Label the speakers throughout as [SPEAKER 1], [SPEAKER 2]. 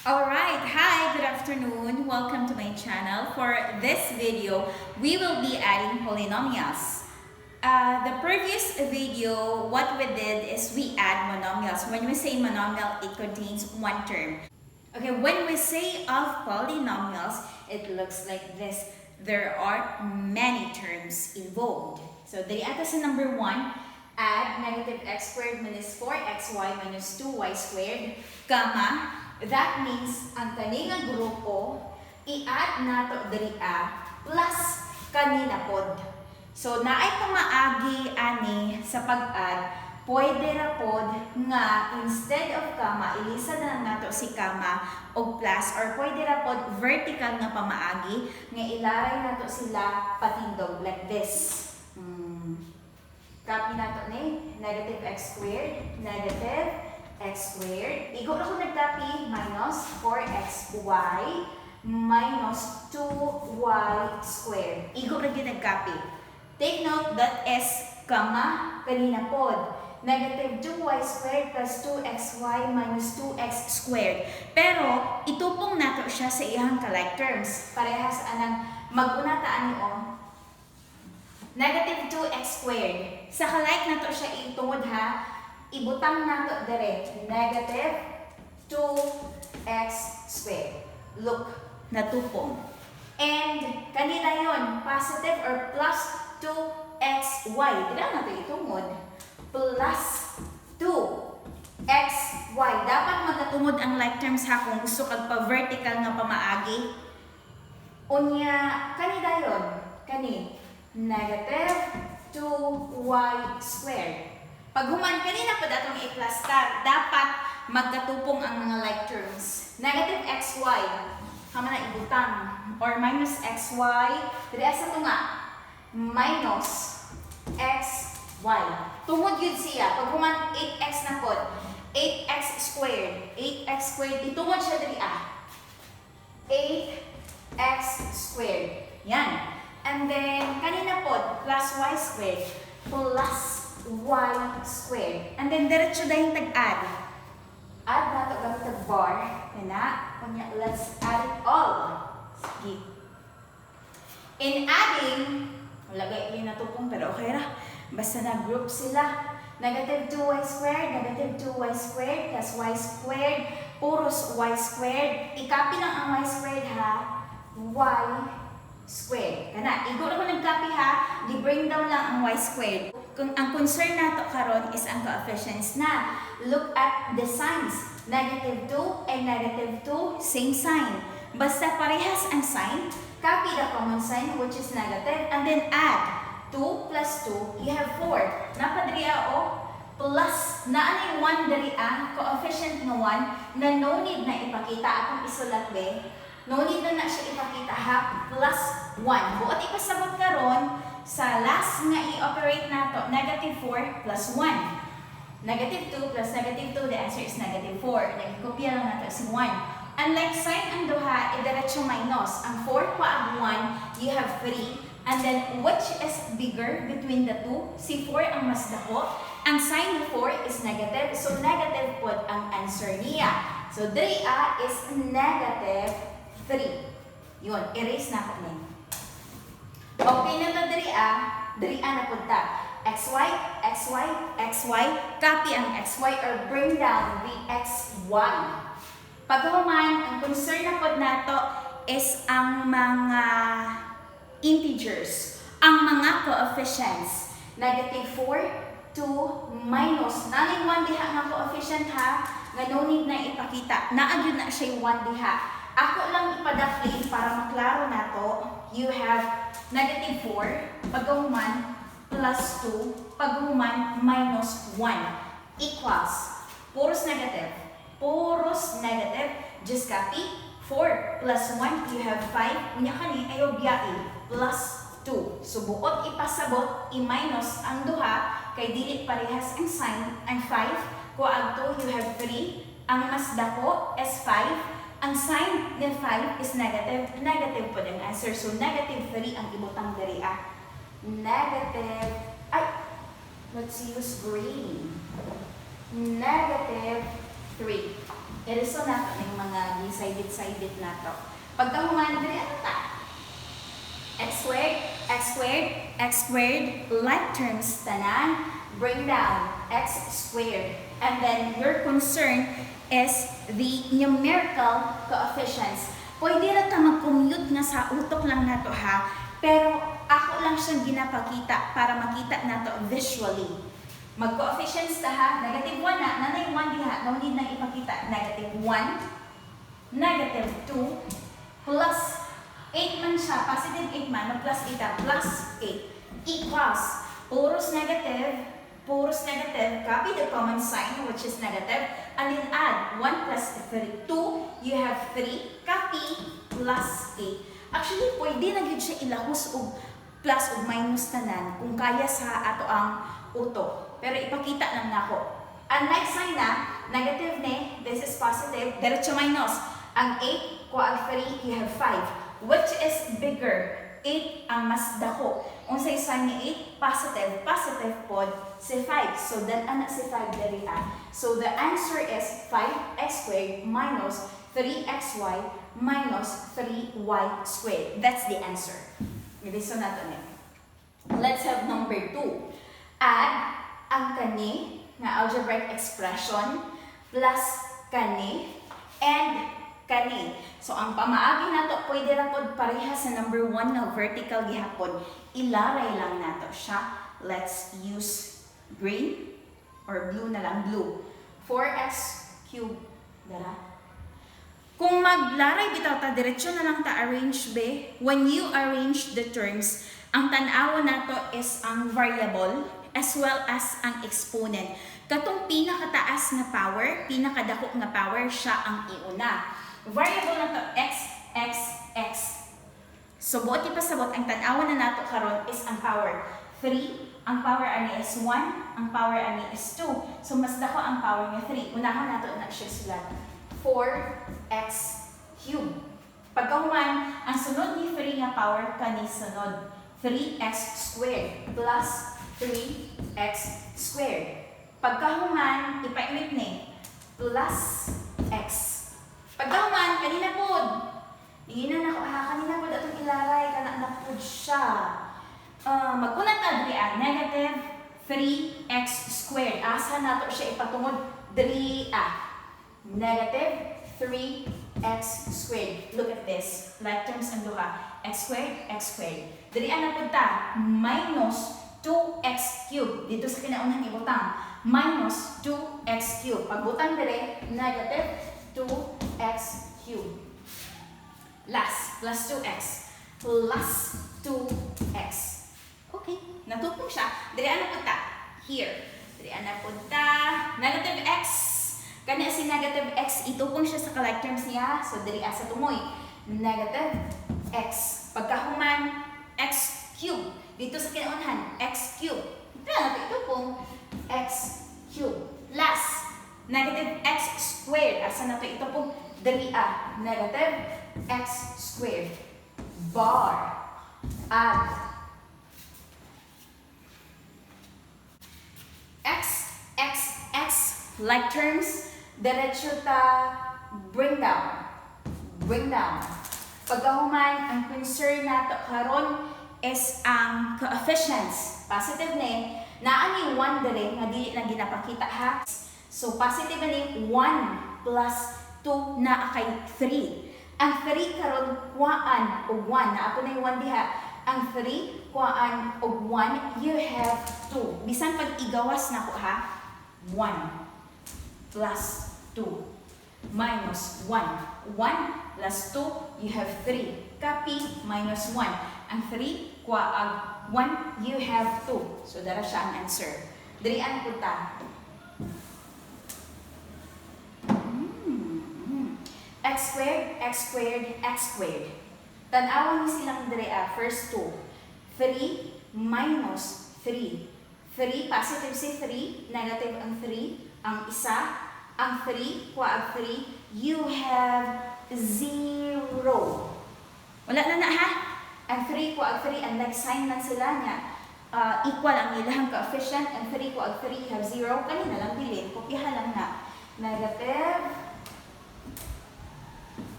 [SPEAKER 1] Alright, hi, good afternoon. Welcome to my channel. For this video, we will be adding polynomials. The previous video, what we did is we add monomials. When we say monomial, it contains one term. Okay, when we say of polynomials, it looks like this. There are many terms involved. So, dali ata sa number 1, add negative x squared minus 4xy minus 2y squared, comma, that means ang kanina grupo, i-add nato dria plus kanina pod. So, naay pamaagi ani sa pag-add, pwede ra pod nga instead of comma, ilisa na nato si comma o plus, or pwede ra pod vertical nga pamaagi nga ilaray nato sila patindog like this. Copy nato ni negative x squared, negative x squared. Igo na ko nag-copy minus 4xy minus 2y squared. Igo na din nag-copy. Take note that s, comma, kanina pod. Negative 2y squared plus 2xy minus 2x squared. Pero, itupong nato siya sa iyang ka-like terms. Parehas anang mag-una taan niyo negative 2x squared. Sa ka-like nato siya itungod ha, ibutang nato dire negative 2x squared. Look, natupong. And kanina yon positive or plus 2xy. Dila nato itungod. Plus 2xy. Dapat magkatungod ang like terms ha kung gusto kag pa-vertical nga pamaagi. Unya, kanina yon. Kani, negative 2y squared. Pag human kanina pa datong i-plus tag, dapat magkatupong ang mga like terms. Negative xy, hama na ibutang, or minus xy, dili sa ito nga, minus xy. Tungod yun siya, pag human 8x na pod, 8x squared, itungod siya dili 8x squared. Yan. And then, kanina pod, plus y squared, plus y squared. And then, diretso dahil tag-add. Add na ito gamit tag-bar. Kanya, let's add it all. Sige. In adding, lagay yun natupong pero okay ra. Basta na-group sila. Negative 2y squared, negative 2y squared, plus y squared, puros y squared. I-copy lang ang y squared ha. Y squared. Kana, igo na ko nag-copy ha. Di-bring down lang ang y squared. Kung ang concern nato karon is ang coefficients na. Look at the signs. Negative 2 and negative 2, same sign. Basta parehas ang sign, copy the common sign which is negative and then add 2 plus 2, you have 4. Napadria o plus na ano 1 daria, coefficient na 1 na no need na ipakita atong isulat be. No need na siya ipakita ha, plus 1. Buot ipasabot karon sa last nga i-operate nato, negative 4 plus 1. Negative 2 plus negative 2, the answer is negative 4. Nagkopya lang nato si 1. Unlike sign ang duha, idiretso minus. Ang 4 pa ang 1, you have 3. And then, which is bigger between the two? Si 4 ang mas dako. Ang sign ng 4 is negative. So, negative po ang answer niya. So, dria is negative 3. Yun, erase na ko niya. Okay na ito dria na punta. xy, xy, xy, copy ang xy or bring down the xy. Paghuman, ang concern na po nato is ang mga integers, ang mga coefficients. Negative 4 to minus. Naling 1 diha nga coefficient ha, nga no need na ipakita. Naagyon na siya 1 diha. Ako lang ipadaflin para maklaro nato. You have negative 4, paghuman, plus 2, paghuman, minus 1, equals, puros negative. Puros negative, just copy, 4 plus 1, you have 5, unya kani, ayaw biyain, plus 2. So, buot ipasabot, i-minus ang duha, kay dili parehas ang sign, ang 5, kuag 2, you have 3, ang mas dako is 5, ang sign ng 5 is negative, negative po ang answer. So, negative 3 ang ibutang dariya. Negative, let's use green. Negative 3. Iriso na ito ng mga decided na ito. Pagkahuman, dali ano ta? X squared, like terms, tanan, bring down, x squared. And then your concern is the numerical coefficients. Pwede na ta mag-commute nga sa utok lang na to ha, pero ako lang siyang ginapakita para makita na to visually. Mag-coefficients ta ha, negative 1 na, nanay 1 diha, no need na ipakita. Negative 1, negative 2, plus 8 man siya, positive 8 man, plus 8 plus 8, equals, puros negative, copy the common sign, which is negative, and then add 1 plus 3, 2, you have 3, copy, plus 8. Actually, pwede na yun siya ilahos o plus o minus tanan kung kaya sa ato ang utok. Pero ipakita lang na ako. Unlike sign na, negative ne, this is positive, diretso minus. Ang 8, kuha 3, you have 5. Which is bigger? 8 ang mas dako. Unsay sign ni 8? Positive pod si 5. So, dan-ana si 5 dali So, the answer is 5x squared minus 3xy minus 3y squared. That's the answer. Iliso natin eh. Let's have number 2. Add ang kani na algebraic expression plus kani and kani. So, ang pamaagi nato pwede ra pod pareha sa number 1 na vertical gihapon. Ilaray lang nato siya. Let's use green or blue na lang, blue. 4x cubed. Dara. Kung maglaray bitaw ta, diretsyo na lang ta arrange be. When you arrange the terms, ang tan-awa nato is ang variable as well as ang exponent. Katong pinakataas na power, pinakadako nga power, siya ang iuna. Variable na to x. So, buot ipasabot, ang tan-awa na nato karon is ang power 3, ang power ani is 1, ang power ani is 2. So, mas dako ang power nga 3. Unahon nato na siya sulat. 4x cubed. Pagkahuman, ang sunod ni 3 nga power kani sunod 3x squared plus 3x squared. Pagkahuman, ipainit ni plus x. Pagkahuman, kanina pod. Dinginan ako, kanina pod atong ilaray, kana pod siya. Magkunat na dria, negative 3x squared. Asa nato siya ipatungod dria. Negative 3x squared. Look at this. Like terms ang duha. X squared. Dali na punta. Minus 2x cubed. Dito sa kinaunang ibutang. Minus 2x cubed. Pagbutang dali, negative 2x cubed. Last, plus 2x. Plus 2x. Okay. Natupong siya. Dali na punta. Here. Dali na punta. Negative x. Kanya si negative x, itupong siya sa like terms niya. So, dali sa tumoy. Negative x. Pagkahuman, x cubed. Dito sa kinaunhan, x cubed. Ito na ito itupong x cubed. Last, negative x squared. Asa na ito itupong dali negative x squared. Bar. Add. X. Like terms, diretso ta bring down. Pagkahuman, ang concern nato karon is ang coefficients. Positive ni, naani 1 dere nga dili na ginapakita ha. So positive ni 1 plus 2 na kay 3. Ang 3 karon kuhaan og 1 na ako na 1 diha. Ang 3 kuhaan og 1, you have 2. Bisan pag igawas nako ha. 1 plus 2 minus 1. 1 plus 2, you have 3. Copy minus 1. Ang 3, kuwaag 1, you have 2. So, dara siya ang answer. Dirian po ta. X squared. Tanawan niyo silang diria. First 2. 3 minus 3. 3, positive si 3, negative ang 3. Ang isa, ang 3, kuwaag 3, you have 0. Wala na ha? Ang 3, kuwaag 3, ang next sign lang sila niya. Equal ang ilahang coefficient. Ang 3, kuwaag 3, you have 0. Kanina lang bilin, kopyahan lang na. Negative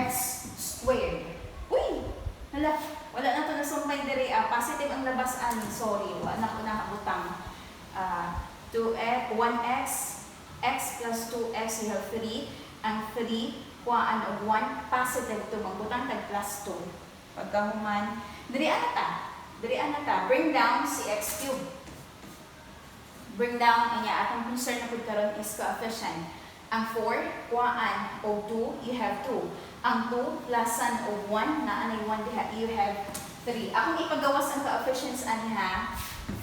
[SPEAKER 1] x squared. Uy! Hala, wala na ito nasumpay diri. Positive ang labas ani. Sorry, wala na ko nakabutang. 1x, x plus 2x, you have 3. Ang 3, kuhaan og 1, positive to magbutang tag plus 2. Pagkahuman, diri ana ta. Bring down si x cubed. Bring down, kanya atong concern na po karon is coefficient. Ang 4, kuhaan o 2, you have 2. Ang 2, plusan o 1, na anay 1 diha, you have 3. Akong ipagawas ang coefficients ani ha,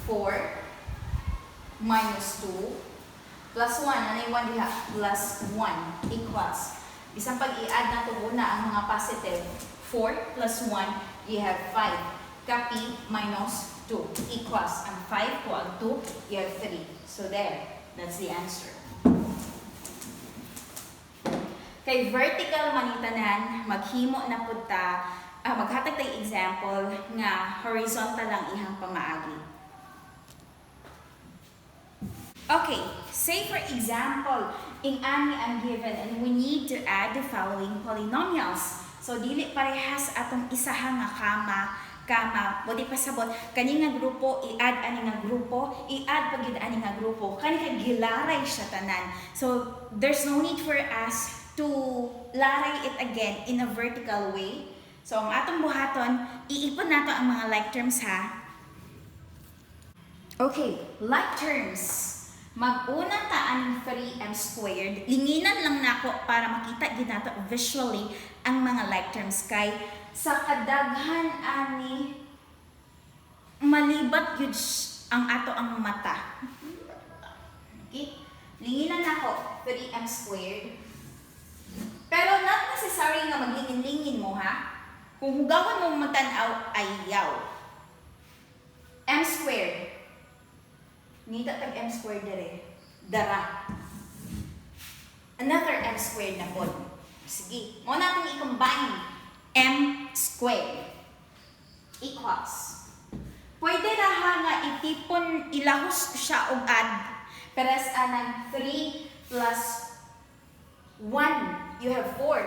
[SPEAKER 1] 4 minus 2 plus 1, anay 1 diha, plus 1 equals. Isang pag-i-add na to muna ang mga positive. 4 plus 1, you have 5. Copy minus 2 equals. Ang 5 ko ang 2, you have 3. So there, that's the answer. Kay vertical manitanan, maghimo na pud ta, maghatag tay example nga horizontal lang ihang pamaagi. Okay, say for example, ing-ani ang given and we need to add the following polynomials. So dili parehas atong isaha nga kama, pwede pasabot, kani nga grupo, i-add ani nga grupo, i-add pag yun ani nga grupo, kani ka gilaray siya tanan. So there's no need for us to laray it again in a vertical way. So ang atong buhaton, iipon nato ang mga like terms ha. Okay, like terms. Mag-una ta ang 3m squared. Linginan lang nako para makita gid nato visually ang mga like terms kay sa kadaghan ani malibat yun ang ato ang mata. Okay? Linginan nako 3m squared. Pero not necessary nga maglingin-lingin mo ha. Kung hugawan mo matanaw ay yaw. M squared. Nita tag m squared dire. Dara. Another m squared na po. Sige. Mo natin i-combine. M squared equals. Pwede na ha nga itipon, ilahos siya og add. Peres anang 3 plus 1, you have 4.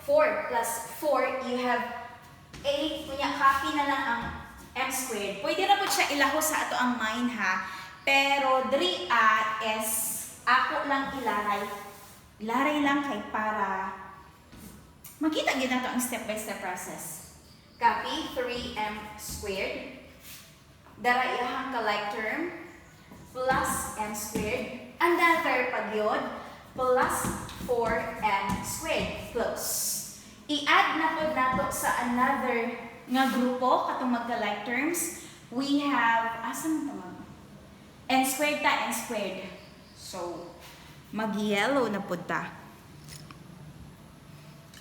[SPEAKER 1] 4 plus 4, you have 8. Kunya, copy na lang ang m squared. Pwede na po siya ilahos sa ato ang mind ha. Pero dria is ako lang ilaray. Ilaray lang kay para makita gid nato ang step-by-step process. Copy 3m squared. Dara iyahang ka-like term plus m squared. Another pagyod plus 4m squared plus. I-add na po nato sa another nga grupo katong magka-like terms. We have asan ta n squared ta n squared. So mag-yellow na po ta.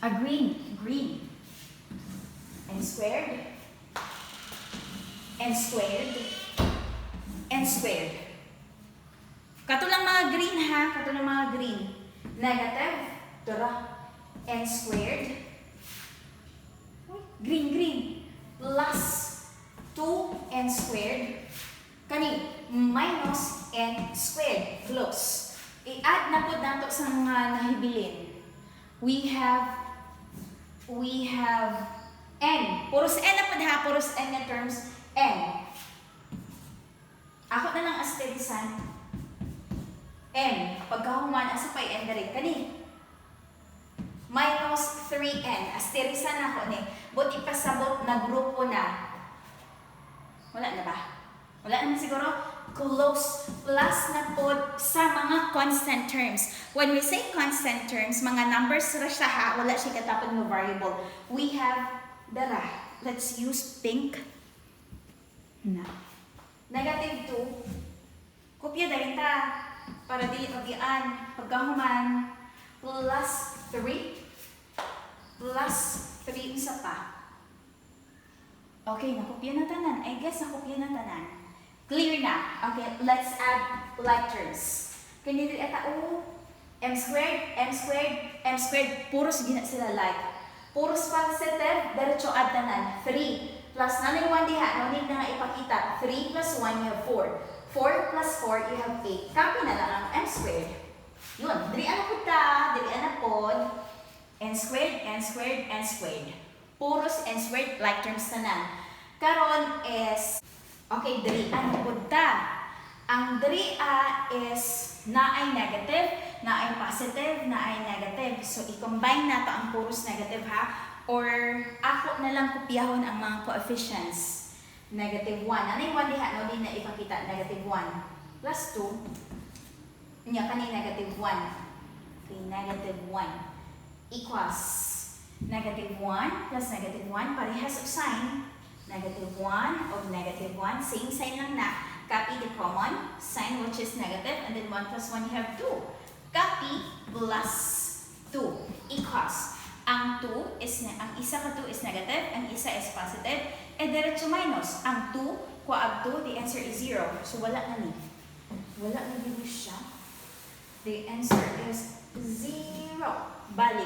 [SPEAKER 1] A green n squared katulang mga green ha, katulang mga green. Negative dara n squared green plus 2n squared kani minus n squared plus. I-add na po nato sa mga nahibilin. We have n. Puros n na po ha, puros n na terms n. Ako na lang asterisan n. Pagkahuman asa pa n diri kani minus 3n. Asterisan ako ni. But ipasabot na grupo na. Wala na ba? Wala naman siguro. Close plus na po sa mga constant terms. When we say constant terms, mga numbers ra siya ha, wala siya katapos ng variable. We have dara. Let's use pink. Na. Negative 2. Kopya dahil ta para dili pagyaan. Pagkahuman plus 3 plus 3 isa pa. Okay, nakopya na tanan. I guess nakopya na tanan. Clear na. Okay, let's add like terms. Kanya dili ata m squared, puros gina sila like. Puros positive, diretso add tanan. 3 plus nanay 1 diha, no need na nga ipakita. 3 plus 1, you have 4. 4 plus 4, you have 8. Copy na lang ang m squared. Yun, diri ana pod ta, diri ana pod. n squared, n squared, n squared. Puros n squared, like terms tanan. Karon is, okay, dria na punta. Ang dria is na ay negative, na ay positive, na ay negative. So, i-combine nato ang puros negative ha. Or, ako na lang kopyahon ang mga coefficients. Negative 1. Ano yung 1 diha? No, din na ipakita. Negative 1 plus 2. Nya, kani negative 1. Okay, negative 1 equals negative 1 plus negative 1. Parehas of sign. Negative 1 of negative 1. Same sign lang na. Copy the common sign which is negative. And then 1 plus 1 you have 2. Copy plus 2 equals. Ang 2 is, ang isa ka 2 is negative, ang isa is positive, and diretso minus. Ang 2, kuwaag 2, the answer is 0. So, wala na ni. Wala na dito siya. The answer is 0. Bali,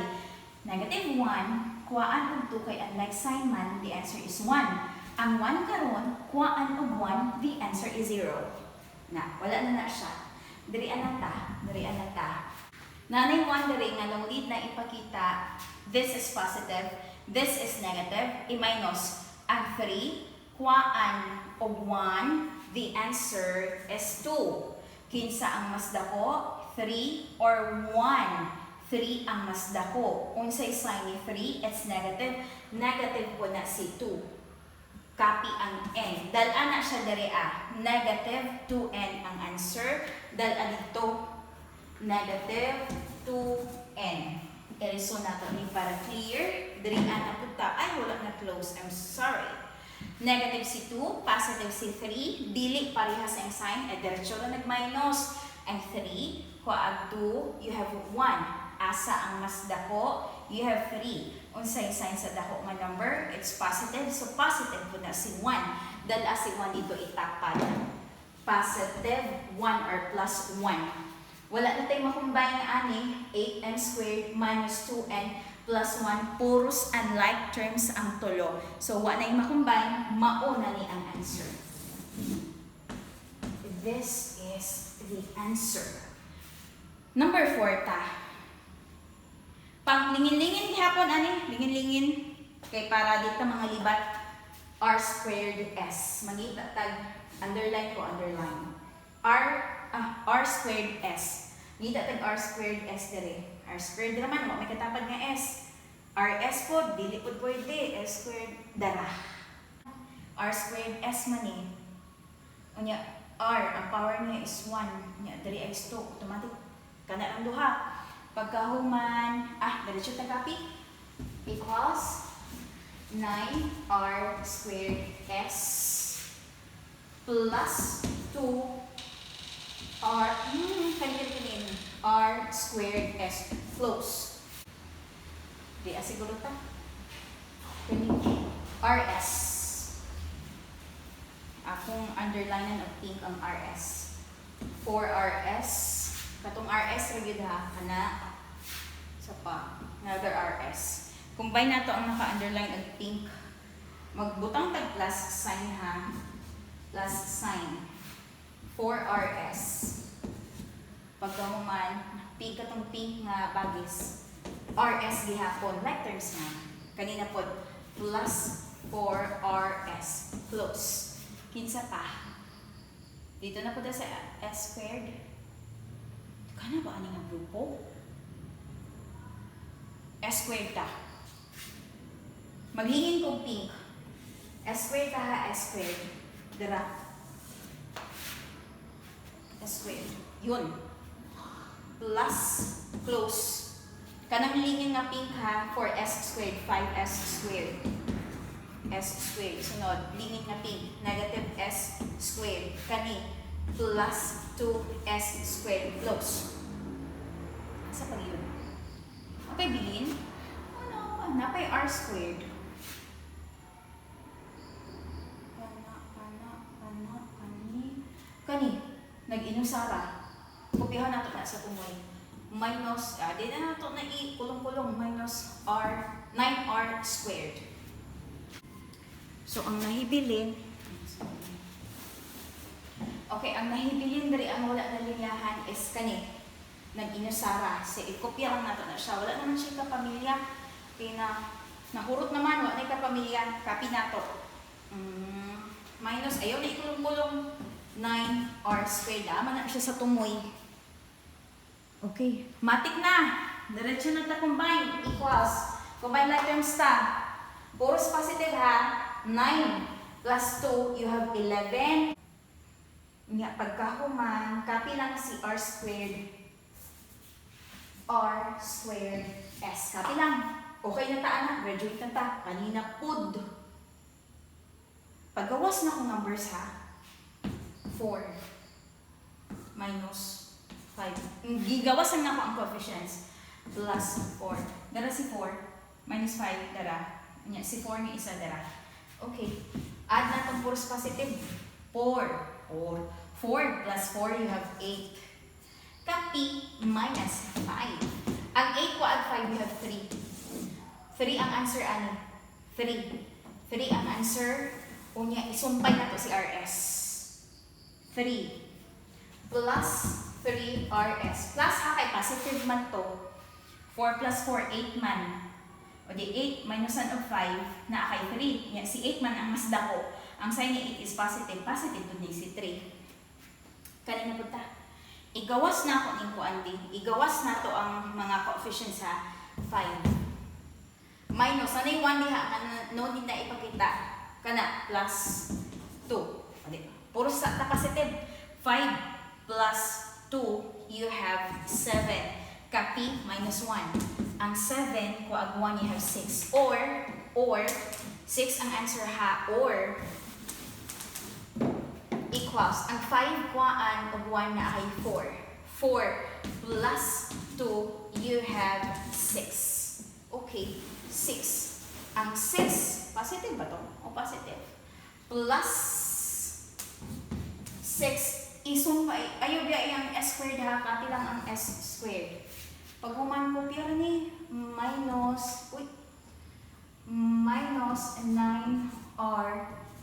[SPEAKER 1] negative 1, kuwaan og 2 kay unlike sign man, the answer is 1. Ang 1 karon, kuwaan og 1, the answer is 0. Na, wala na siya. Dirian na ta, dirian na ta. Nanay wondering nga nung lead na ipakita, this is positive, this is negative, i-minus ang 3, kuwaan og 1, the answer is 2. Kinsa ang mas dako? 3 or 1? 3 ang mas dako. Unsay sign ni 3, it's negative. Negative po na si 2. Copy ang n. Dal-ana siya dere negative 2n ang answer. Dal-ana dito negative 2n. I-resolve natin ni para clear. Dirian na punta. Ay, wala na close. I'm sorry. Negative si 2, positive si 3. Dili parehas ang sign. E diretso na nag-minus. Ang 3, kuwaag 2, you have 1. Asa ang mas dako, you have 3. Unsay sign sa dako nga number? It's positive. So, positive po na si 1. Dala si 1 dito itapad. Positive 1 or plus 1. Wala na tayong makumbine na ani, 8n squared minus 2n plus 1, puros unlike terms ang tulo. So, wala na yung makumbine, mauna ni ang answer. This is the answer. Number 4 ta. Pang lingin-lingin hapon ani, lingin-lingin. Kay para dito mga libat, r squared s. Magita tag, underline ko, underline. R squared S. Ngita tag R squared S dire. R squared naman, may katapad nga S. RS po, dili po pwede. S squared, dara. R squared S man eh. Unya, R, ang power niya is 1. Unya, dari is 2. Automatic, kana ang duha. Pagkahuman, diretso ta copy. Equals 9R squared S plus 2 R squared S close. Di asiguro ta. RS. Akong underlinean of pink ang RS. 4RS. Katong RS ra gyud ha kana. Sa pa. Another RS. Combine nato ang naka-underline of pink. Magbutang tag plus sign ha. Plus sign. 4RS. Pagkahuman, pink katong pink nga bagis. RS gihapon, like terms na. Kanina po, plus 4RS. Close. Kinsa pa. Dito na po sa S squared. Kana ba ani nga grupo? S squared ta. Maghingin kong pink. S squared ta ha, S squared. Dira. S squared. Yun. Plus, close. Kanang lingin nga pink ha, for S squared, 5S squared. S squared. Sunod, lingin nga pink, negative S squared. Kani, plus 2S squared. Close. Asa pa yun? Apay bilin? Ano? Napay R squared. Kani, nag-inusara. Kopyahan nato na sa tumoy. Minus, di na nato na i-kulong-kulong, minus R, 9R squared. So, ang nahibilin, okay, ang nahibilin dari ang wala na linyahan is kani. nag-inusara. So, ikopya lang nato na siya. Wala naman siya kapamilya. Okay na, nahurot naman, wala na kapamilya. Copy nato. Minus, ayaw na ikulong-kulong 9r squared. Ama na siya sa tumoy. Okay, matik na. Diretso na ta combine. Equals. Combine like terms ta. Puros positive ha. 9 plus 2, you have 11. Nga, pagkahuman, copy lang si r squared. R squared S. Copy lang. Okay na ta, anak. Graduate na ta. Kanina, pud. Paggawas na akong numbers ha. 4 minus 5. Gigawasan na ako ang coefficients. Plus 4. Dara si 4. Minus 5. Dara. Si 4 may isa dara. Okay. Add na itong puros positive. 4 plus 4, you have 8. Copy minus 5. Ang 8 ko add 5, you have 3. 3 ang answer, ani? 3. 3 ang answer. Unya, isumpay na to si RS. 3 plus 3 RS. Plus ha kay positive man to. 4 plus 4, 8 man. O di 8 minusan of 5 na kay 3. Yan, si 8 man ang mas dako. Ang sign ni 8 is positive. Positive dun din si 3. Kanina po ta. Igawas na ako ng kuandi. Igawas na to ang mga coefficients ha. 5. Minus. Ano yung 1 diha? No need na ipakita. Kana. Plus 2. O di. Puro sa positive. 5 plus 2, you have 7. Copy, minus 1. Ang 7, kung ag 1, you have 6. Or, 6 ang answer ha, or, equals. Ang 5, kuhaan of 1 na ay 4. 4 plus 2, you have 6. Okay, 6. Ang 6, positive ba to? O positive? Plus 6, isumpay. Ayaw biya yung s squared ha, kati lang ang s squared. Pag human ko pira ni minus 9r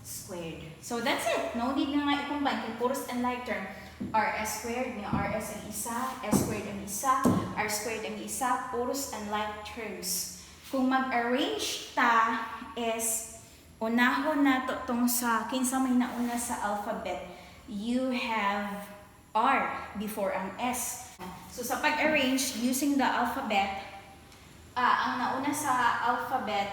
[SPEAKER 1] squared. So that's it. No need na nga i-combine. Kung puros and like term, rs squared, may rs ang isa, s squared ang isa, r squared ang isa, puros and like terms. Kung mag-arrange ta is unahon na to tong sa kinsa may nauna sa alphabet, you have r before ang s. So sa pag-arrange using the alphabet, ang nauna sa alphabet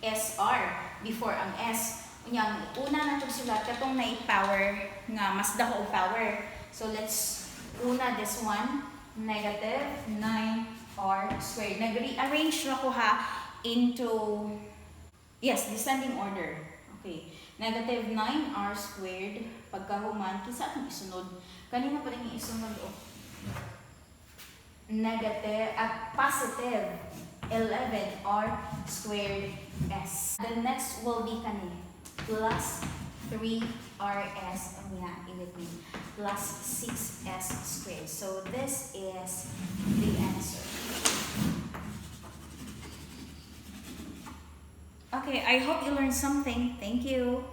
[SPEAKER 1] is r before ang s. Unyang una na itong sulat katong na power nga mas dako og power. So let's una this one, negative 9r squared. Nag-rearrange na ko ha into descending order. Okay. Negative 9r squared pagkahuman kinsa atong isunod? Kanina pa rin yung isunod negative at positive 11r squared s. The next will be kanina plus 3rs plus 6s squared. So this is the answer. Okay, I hope you learned something. Thank you.